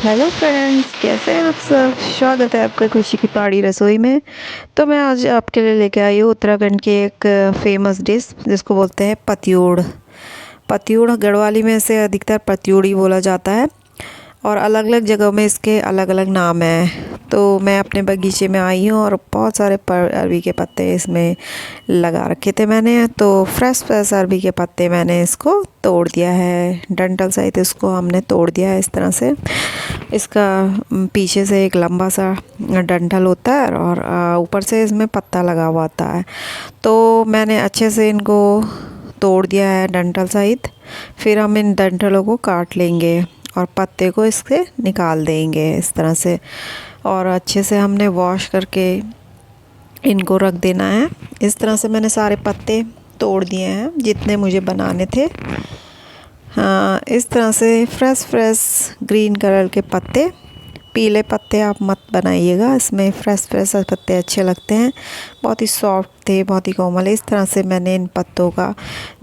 Hello friends, कैसे हैं आप सब। स्वागत है आपका खुशी की पहाड़ी रसोई में। तो मैं आज आपके लिए लेके आई हूँ उत्तराखंड की एक फेमस डिश जिसको बोलते हैं पत्यूड़। पत्यूड़ गढ़वाली में इसे अधिकतर पत्यूड़ ही बोला जाता है और अलग अलग जगहों में इसके अलग अलग नाम हैं। तो मैं अपने बगीचे में आई हूँ और बहुत सारे अरबी के पत्ते इसमें लगा रखे थे मैंने। तो फ्रेश फ्रेश अरबी के पत्ते मैंने इसको तोड़ दिया है, डंठल सहित इसको हमने तोड़ दिया है इस तरह से। इसका पीछे से एक लंबा सा डंठल होता है और ऊपर से इसमें पत्ता लगा हुआ आता है। तो मैंने अच्छे से इनको तोड़ दिया है डंठल सहित। फिर हम इन डंठलों को काट लेंगे और पत्ते को इससे निकाल देंगे इस तरह से। और अच्छे से हमने वॉश करके इनको रख देना है। इस तरह से मैंने सारे पत्ते तोड़ दिए हैं जितने मुझे बनाने थे। हाँ, इस तरह से फ्रेश फ्रेश ग्रीन कलर के पत्ते, पीले पत्ते आप मत बनाइएगा, इसमें फ्रेश फ्रेश पत्ते अच्छे लगते हैं। बहुत ही सॉफ्ट थे, बहुत ही कोमल। इस तरह से मैंने इन पत्तों का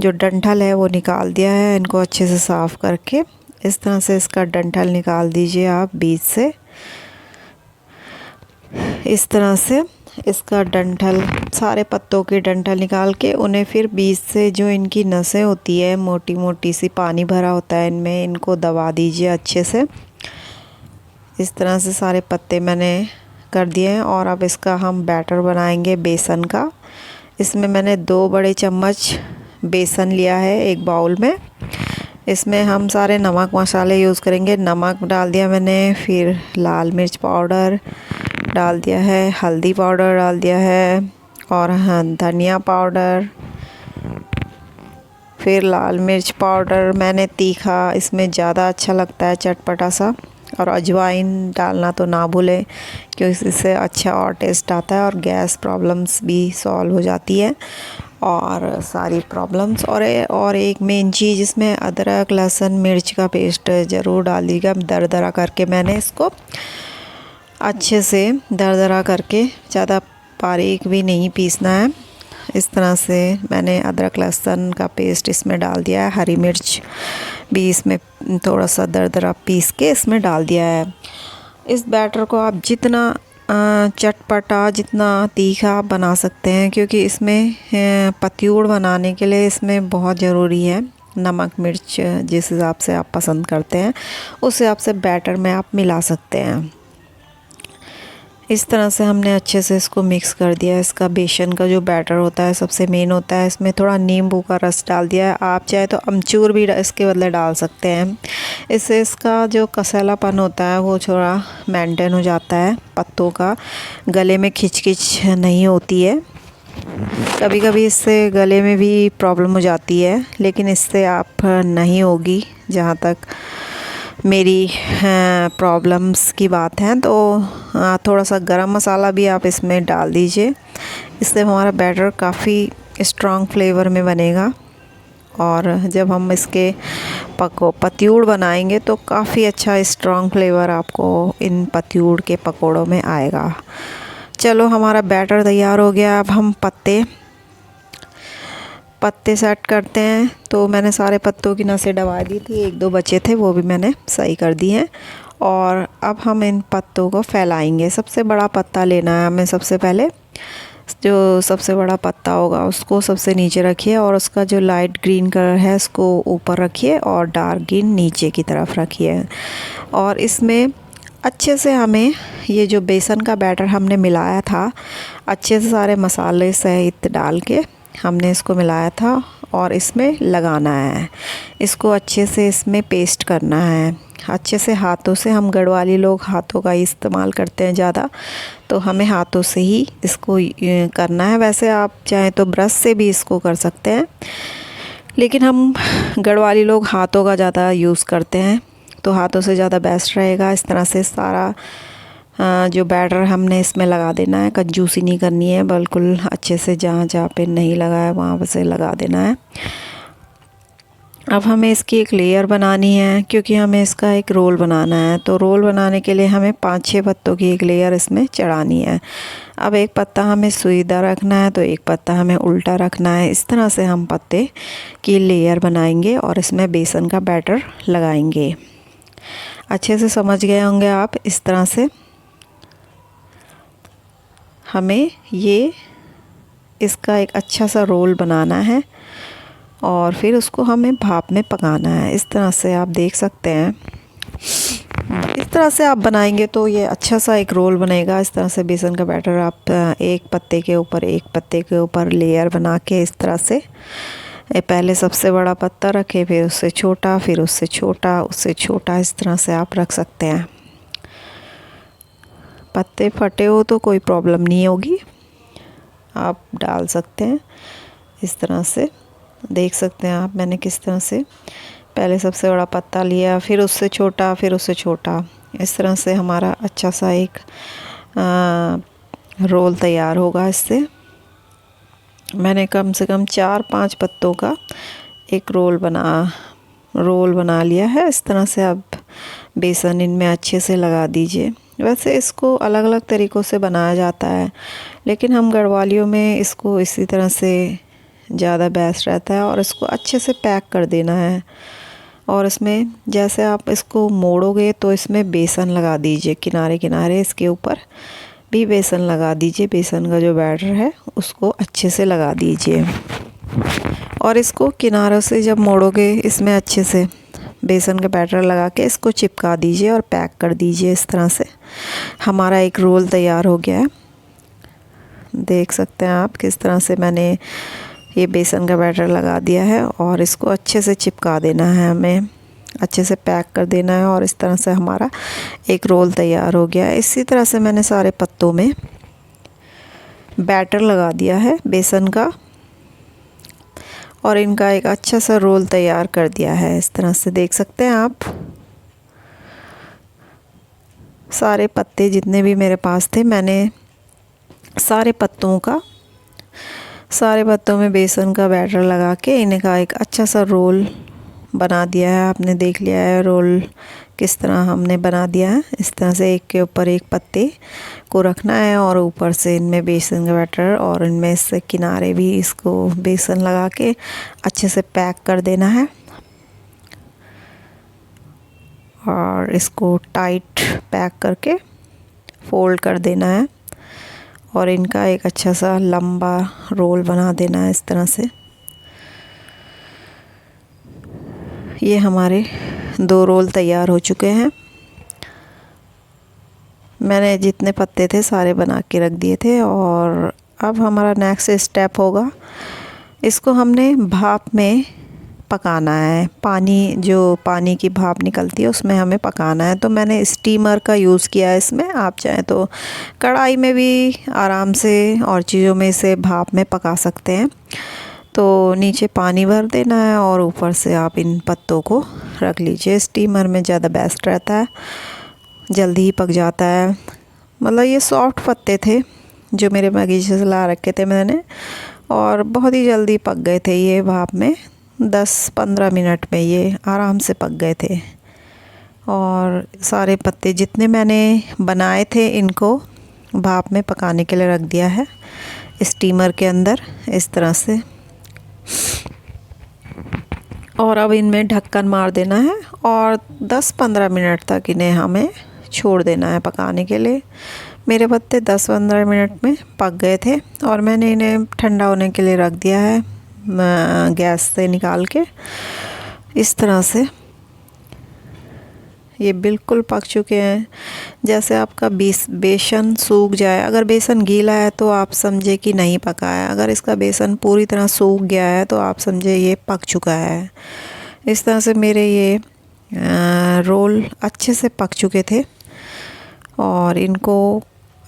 जो डंठल है वो निकाल दिया है। इनको अच्छे से साफ़ करके इस तरह से इसका डंठल निकाल दीजिए आप बीच से। इस तरह से इसका डंठल, सारे पत्तों के डंठल निकाल के उन्हें फिर बीच से जो इनकी नसें होती है, मोटी मोटी सी पानी भरा होता है इनमें, इनको दबा दीजिए अच्छे से। इस तरह से सारे पत्ते मैंने कर दिए हैं और अब इसका हम बैटर बनाएंगे बेसन का। इसमें मैंने 2 बड़े चम्मच बेसन लिया है एक बाउल में। इसमें हम सारे नमक मसाले यूज़ करेंगे। नमक डाल दिया मैंने, फिर लाल मिर्च पाउडर डाल दिया है, हल्दी पाउडर डाल दिया है और हाँ धनिया पाउडर, फिर लाल मिर्च पाउडर। मैंने तीखा इसमें ज़्यादा अच्छा लगता है, चटपटा सा। और अजवाइन डालना तो ना भूलें क्योंकि इससे अच्छा और टेस्ट आता है और गैस प्रॉब्लम्स भी सॉल्व हो जाती है और सारी प्रॉब्लम्स। और एक मेन चीज़, इसमें अदरक लहसुन मिर्च का पेस्ट ज़रूर डालिएगा। दरदरा करके मैंने इसको अच्छे से दरदरा करके, ज़्यादा बारीक भी नहीं पीसना है। इस तरह से मैंने अदरक लहसुन का पेस्ट इसमें डाल दिया है। हरी मिर्च भी इसमें थोड़ा सा दरदरा पीस के इसमें डाल दिया है। इस बैटर को आप जितना चटपटा, जितना तीखा आप बना सकते हैं क्योंकि इसमें पत्यूड़ बनाने के लिए इसमें बहुत ज़रूरी है नमक मिर्च। जिस हिसाब से आप पसंद करते हैं उस हिसाब से बैटर में आप मिला सकते हैं। इस तरह से हमने अच्छे से इसको मिक्स कर दिया है। इसका बेसन का जो बैटर होता है सबसे मेन होता है। इसमें थोड़ा नींबू का रस डाल दिया है। आप चाहे तो अमचूर भी इसके बदले डाल सकते हैं। इससे इसका जो कसैलापन होता है वो थोड़ा मेंटेन हो जाता है। पत्तों का गले में खिंच नहीं होती है। कभी कभी इससे गले में भी प्रॉब्लम हो जाती है, लेकिन इससे आप नहीं होगी जहाँ तक मेरी प्रॉब्लम्स की बात है। तो थोड़ा सा गरम मसाला भी आप इसमें डाल दीजिए। इससे हमारा बैटर काफ़ी स्ट्रॉन्ग फ्लेवर में बनेगा और जब हम इसके पत्यूड़ बनाएंगे तो काफ़ी अच्छा स्ट्रॉन्ग फ्लेवर आपको इन पत्यूड़ के पकोड़ों में आएगा। चलो, हमारा बैटर तैयार हो गया। अब हम पत्ते सेट करते हैं। तो मैंने सारे पत्तों की नसें दबा दी थी, 1-2 बचे थे वो भी मैंने सही कर दिए हैं। और अब हम इन पत्तों को फैलाएंगे। सबसे बड़ा पत्ता लेना है हमें। सबसे पहले जो सबसे बड़ा पत्ता होगा उसको सबसे नीचे रखिए और उसका जो लाइट ग्रीन कलर है उसको ऊपर रखिए और डार्क ग्रीन नीचे की तरफ रखिए। और इसमें अच्छे से हमें ये जो बेसन का बैटर हमने मिलाया था, अच्छे से सारे मसाले सहित डाल के हमने इसको मिलाया था और इसमें लगाना है। इसको अच्छे से इसमें पेस्ट करना है। अच्छे से हाथों से, हम गढ़वाली लोग हाथों का ही इस्तेमाल करते हैं ज़्यादा, तो हमें हाथों से ही इसको करना है। वैसे आप चाहें तो ब्रश से भी इसको कर सकते हैं, लेकिन हम गढ़वाली लोग हाथों का ज़्यादा यूज़ करते हैं तो हाथों से ज़्यादा बेस्ट रहेगा। इस तरह से सारा जो बैटर हमने इसमें लगा देना है। कंजूसी नहीं करनी है, बिल्कुल अच्छे से जहाँ जहाँ पे नहीं लगा है वहाँ से लगा देना है। अब हमें इसकी एक लेयर बनानी है क्योंकि हमें इसका एक रोल बनाना है। तो रोल बनाने के लिए हमें 5-6 पत्तों की एक लेयर इसमें चढ़ानी है। अब एक पत्ता हमें सीधा रखना है तो एक पत्ता हमें उल्टा रखना है। इस तरह से हम पत्ते की लेयर बनाएंगे और इसमें बेसन का बैटर लगाएंगे। अच्छे से समझ गए होंगे आप। इस तरह से हमें ये इसका एक अच्छा सा रोल बनाना है और फिर उसको हमें भाप में पकाना है। इस तरह से आप देख सकते हैं, इस तरह से आप बनाएंगे तो ये अच्छा सा एक रोल बनेगा। इस तरह से बेसन का बैटर आप एक पत्ते के ऊपर एक पत्ते के ऊपर लेयर बना के इस तरह से पहले सबसे बड़ा पत्ता रखें, फिर उससे छोटा, फिर उससे छोटा, उससे छोटा, इस तरह से आप रख सकते हैं। पत्ते फटे हो तो कोई प्रॉब्लम नहीं होगी, आप डाल सकते हैं। इस तरह से देख सकते हैं आप, मैंने किस तरह से पहले सबसे बड़ा पत्ता लिया, फिर उससे छोटा, फिर उससे छोटा। इस तरह से हमारा अच्छा सा एक रोल तैयार होगा। इससे मैंने कम से कम 4-5 पत्तों का एक रोल बना लिया है। इस तरह से आप बेसन इनमें अच्छे से लगा दीजिए। वैसे इसको अलग अलग तरीक़ों से बनाया जाता है, लेकिन हम गढ़वालियों में इसको इसी तरह से ज़्यादा बेस्ट रहता है। और इसको अच्छे से पैक कर देना है और इसमें जैसे आप इसको मोड़ोगे तो इसमें बेसन लगा दीजिए, किनारे किनारे इसके ऊपर भी बेसन लगा दीजिए। बेसन का जो बैटर है उसको अच्छे से लगा दीजिए और इसको किनारों से जब मोड़ोगे इसमें अच्छे से बेसन का बैटर लगा के इसको चिपका दीजिए और पैक कर दीजिए। इस तरह से हमारा एक रोल तैयार हो गया है। देख सकते हैं आप किस तरह से मैंने ये बेसन का बैटर लगा दिया है और इसको अच्छे से चिपका देना है, हमें अच्छे से पैक कर देना है और इस तरह से हमारा एक रोल तैयार हो गया है। इसी तरह से मैंने सारे पत्तों में बैटर लगा दिया है बेसन का और इनका एक अच्छा सा रोल तैयार कर दिया है। इस तरह से देख सकते हैं आप, सारे पत्ते जितने भी मेरे पास थे मैंने सारे पत्तों में बेसन का बैटर लगा के इनका एक अच्छा सा रोल बना दिया है। आपने देख लिया है रोल किस तरह हमने बना दिया है। इस तरह से एक के ऊपर एक पत्ते को रखना है और ऊपर से इनमें बेसन का बैटर और इनमें से किनारे भी इसको बेसन लगा के अच्छे से पैक कर देना है और इसको टाइट पैक करके फोल्ड कर देना है और इनका एक अच्छा सा लंबा रोल बना देना है। इस तरह से ये हमारे 2 रोल तैयार हो चुके हैं। मैंने जितने पत्ते थे सारे बना के रख दिए थे और अब हमारा नेक्स्ट स्टेप होगा, इसको हमने भाप में पकाना है। पानी की भाप निकलती है उसमें हमें पकाना है। तो मैंने स्टीमर का यूज़ किया है इसमें। आप चाहें तो कढ़ाई में भी आराम से और चीज़ों में इसे भाप में पका सकते हैं। तो नीचे पानी भर देना है और ऊपर से आप इन पत्तों को रख लीजिए। स्टीमर में ज़्यादा बेस्ट रहता है, जल्दी ही पक जाता है। मतलब ये सॉफ्ट पत्ते थे जो मेरे बगीचे से ला रखे थे मैंने और बहुत ही जल्दी पक गए थे। ये भाप में 10-15 मिनट में ये आराम से पक गए थे और सारे पत्ते जितने मैंने बनाए थे इनको भाप में पकाने के लिए रख दिया है स्टीमर के अंदर। इस तरह से और अब इनमें ढक्कन मार देना है और 10-15 मिनट तक इन्हें हमें छोड़ देना है पकाने के लिए। मेरे पत्ते 10-15 मिनट में पक गए थे और मैंने इन्हें ठंडा होने के लिए रख दिया है गैस से निकाल के। इस तरह से ये बिल्कुल पक चुके हैं। जैसे आपका बेसन सूख जाए, अगर बेसन गीला है तो आप समझे कि नहीं पका है, अगर इसका बेसन पूरी तरह सूख गया है तो आप समझे ये पक चुका है। इस तरह से मेरे ये रोल अच्छे से पक चुके थे और इनको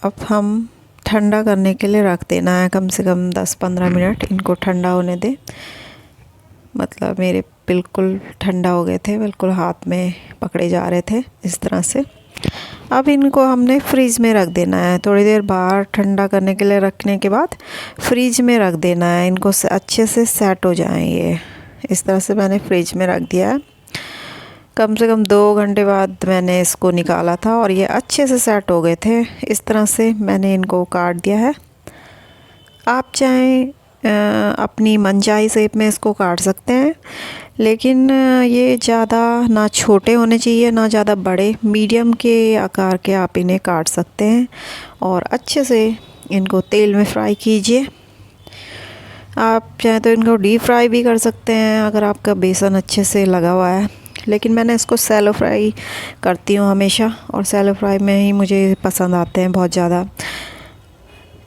अब हम ठंडा करने के लिए रख देना है। कम से कम 10-15 मिनट इनको ठंडा होने दें। मतलब मेरे बिल्कुल ठंडा हो गए थे, बिल्कुल हाथ में पकड़े जा रहे थे इस तरह से। अब इनको हमने फ्रीज़ में रख देना है। थोड़ी देर बाहर ठंडा करने के लिए रखने के बाद फ्रीज में रख देना है, इनको अच्छे से सेट हो जाएं ये। इस तरह से मैंने फ्रिज में रख दिया है। कम से कम 2 घंटे बाद मैंने इसको निकाला था और ये अच्छे से सेट हो गए थे। इस तरह से मैंने इनको काट दिया है। आप चाहें अपनी मनचाही शेप में इसको काट सकते हैं, लेकिन ये ज़्यादा ना छोटे होने चाहिए ना ज़्यादा बड़े, मीडियम के आकार के आप इन्हें काट सकते हैं और अच्छे से इनको तेल में फ्राई कीजिए। आप चाहे तो इनको डीप फ्राई भी कर सकते हैं अगर आपका बेसन अच्छे से लगा हुआ है, लेकिन मैंने इसको सैलो फ्राई करती हूँ हमेशा, और सैलो फ्राई में ही मुझे पसंद आते हैं बहुत ज़्यादा।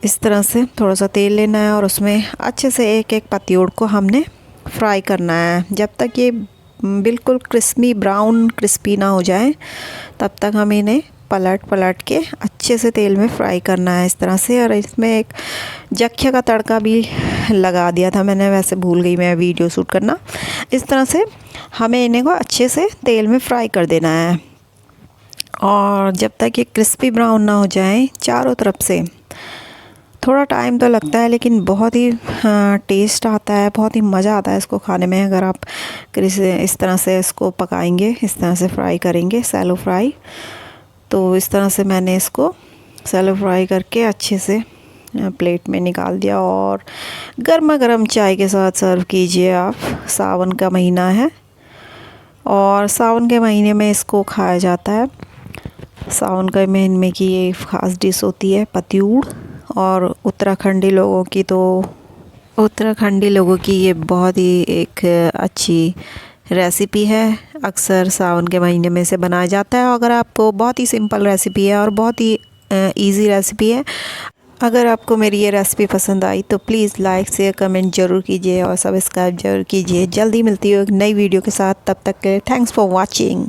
इस तरह से थोड़ा सा तेल लेना है और उसमें अच्छे से एक एक पत्तियों को हमने फ्राई करना है जब तक ये बिल्कुल क्रिस्पी ब्राउन क्रिस्पी ना हो जाए, तब तक हम इन्हें पलट के अच्छे से तेल में फ्राई करना है इस तरह से। और इसमें एक जख्या का तड़का भी लगा दिया था मैंने, वैसे भूल गई मैं वीडियो शूट करना। इस तरह से हमें इन्हें को अच्छे से तेल में फ्राई कर देना है, और जब तक ये क्रिस्पी ब्राउन ना हो जाए चारों तरफ से। थोड़ा टाइम तो लगता है लेकिन बहुत ही टेस्ट आता है, बहुत ही मज़ा आता है इसको खाने में अगर आप इस तरह से इसको पकाएंगे, इस तरह से फ्राई करेंगे सैलो फ्राई। तो इस तरह से मैंने इसको सैलो फ्राई करके अच्छे से प्लेट में निकाल दिया, और गर्मा गर्म चाय के साथ सर्व कीजिए आप। सावन का महीना है और सावन के महीने में इसको खाया जाता है। सावन के महीने में की ये ख़ास डिश होती है पत्यूड़, और उत्तराखंडी लोगों की ये बहुत ही एक अच्छी रेसिपी है। अक्सर सावन के महीने में से बनाया जाता है। अगर आपको बहुत ही सिंपल रेसिपी है और बहुत ही इजी रेसिपी है। अगर आपको मेरी ये रेसिपी पसंद आई तो प्लीज़ लाइक शेयर कमेंट ज़रूर कीजिए और सब्सक्राइब ज़रूर कीजिए। जल्दी मिलती हूँ एक नई वीडियो के साथ, तब तक के लिए थैंक्स फॉर वॉचिंग।